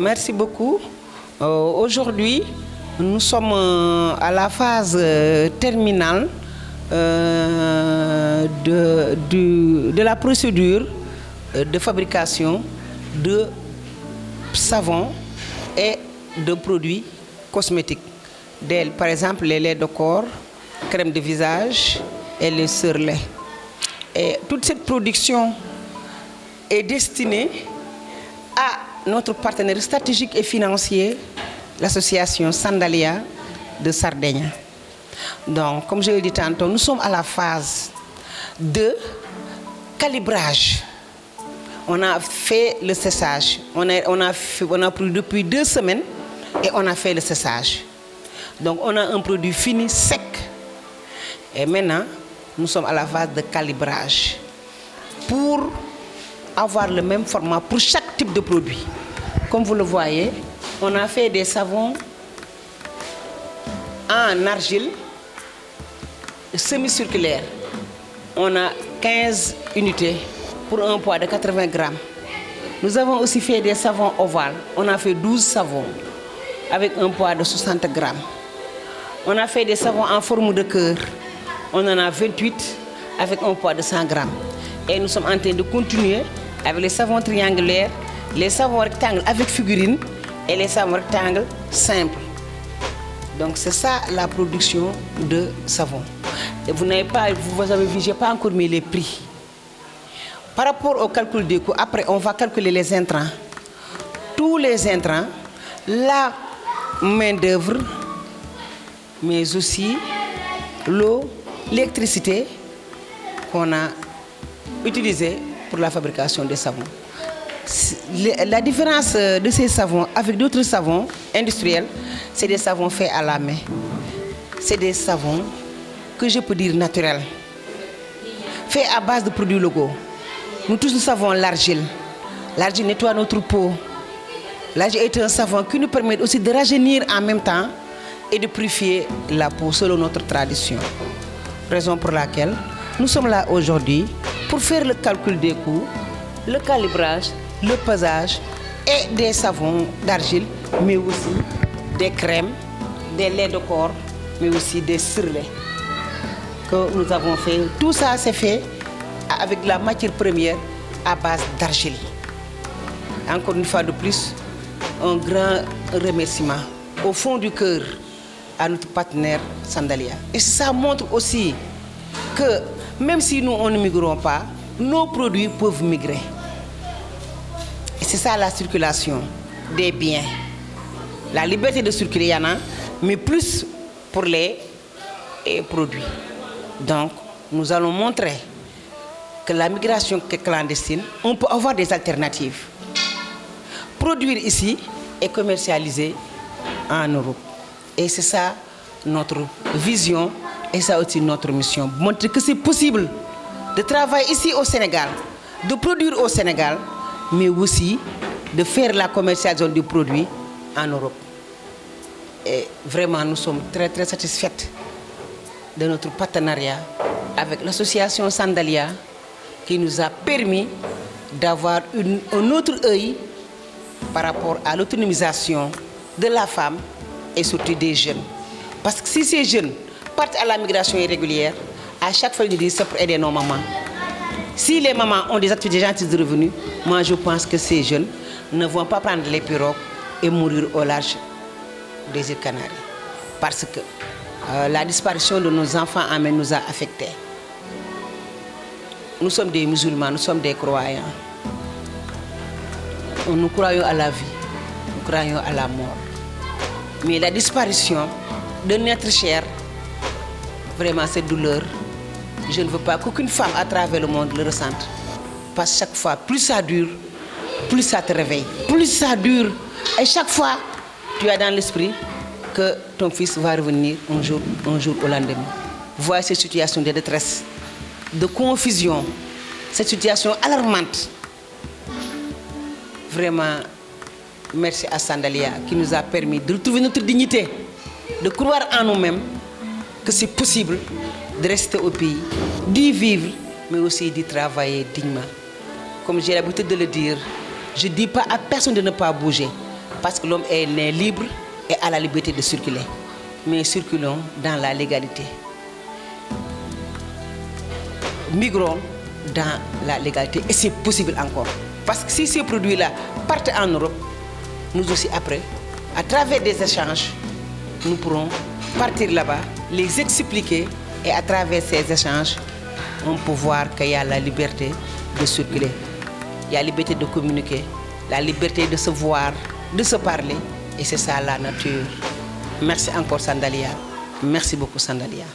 Merci beaucoup. Aujourd'hui, nous sommes à la phase terminale de la procédure de fabrication de savons et de produits cosmétiques. Par exemple, les laits de corps, crème de visage et les surlait. Et toute cette production est destinée à notre partenaire stratégique et financier, l'association Sandalia de Sardaigne. Donc, comme je l'ai dit tantôt, nous sommes à la phase de calibrage. On a fait le séchage. On a produit depuis 2 semaines et on a fait le séchage. Donc, on a un produit fini, sec. Et maintenant, nous sommes à la phase de calibrage pour avoir le même format pour chaque type de produit. Comme vous le voyez, on a fait des savons en argile semi-circulaire. On a 15 unités pour un poids de 80 grammes. Nous avons aussi fait des savons ovales. On a fait 12 savons avec un poids de 60 grammes. On a fait des savons en forme de cœur. On en a 28 avec un poids de 100 grammes. Et nous sommes en train de continuer avec les savons triangulaires, les savons rectangles avec figurines et les savons rectangles simples. Donc c'est ça la production de savon. Et vous avez vu, je n'ai pas encore mis les prix. Par rapport au calcul des coûts, après on va calculer les intrants. Tous les intrants, la main d'œuvre, mais aussi l'eau, l'électricité qu'on a utilisée pour la fabrication des savons. La différence de ces savons avec d'autres savons industriels, c'est des savons faits à la main. C'est des savons que je peux dire naturels, faits à base de produits locaux. Nous tous nous savons l'argile. L'argile nettoie notre peau. L'argile est un savon qui nous permet aussi de rajeunir en même temps et de purifier la peau selon notre tradition. Raison pour laquelle nous sommes là aujourd'hui pour faire le calcul des coûts, le calibrage, le pesage et des savons d'argile, mais aussi des crèmes, des laits de corps, mais aussi des surlets que nous avons fait. Tout ça c'est fait avec la matière première à base d'argile. Encore une fois de plus, un grand remerciement au fond du cœur à notre partenaire Sandalia. Et ça montre aussi que même si nous on ne migrons pas, nos produits peuvent migrer. Et c'est ça la circulation des biens. La liberté de circuler, il y en a, mais plus pour les produits. Donc, nous allons montrer que la migration clandestine, on peut avoir des alternatives. Produire ici et commercialiser en Europe. Et c'est ça notre vision et ça aussi notre mission. Montrer que c'est possible de travailler ici au Sénégal, de produire au Sénégal, mais aussi de faire la commercialisation du produit en Europe. Et vraiment, nous sommes très très satisfaits de notre partenariat avec l'association Sandalia qui nous a permis d'avoir un autre œil par rapport à l'autonomisation de la femme et surtout des jeunes. Parce que si ces jeunes partent à la migration irrégulière, à chaque fois ils nous disent c'est pour aider nos mamans. Si les mamans ont des activités gentilles de revenus, moi je pense que ces jeunes ne vont pas prendre les pirogues et mourir au large des îles Canaries. Parce que la disparition de nos enfants en mer nous a affectés. Nous sommes des musulmans, nous sommes des croyants. Nous croyons à la vie, nous croyons à la mort. Mais la disparition d'un être cher, vraiment cette douleur, je ne veux pas qu'aucune femme à travers le monde le ressente. Parce que chaque fois, plus ça dure, plus ça te réveille. Plus ça dure, et chaque fois, tu as dans l'esprit que ton fils va revenir un jour au lendemain. Voyez cette situation de détresse, de confusion, cette situation alarmante. Vraiment, merci à Sandalia qui nous a permis de retrouver notre dignité, de croire en nous-mêmes que c'est possible de rester au pays, d'y vivre, mais aussi d'y travailler dignement. Comme j'ai l'habitude de le dire, je ne dis pas à personne de ne pas bouger. Parce que l'homme est né libre et a la liberté de circuler. Mais circulons dans la légalité. Migrons dans la légalité et c'est possible encore. Parce que si ces produits-là partent en Europe, nous aussi après, à travers des échanges, nous pourrons partir là-bas, les expliquer et à travers ces échanges, on peut voir qu'il y a la liberté de circuler, il y a la liberté de communiquer, la liberté de se voir, de se parler et c'est ça la nature. Merci encore Sandalia. Merci beaucoup Sandalia.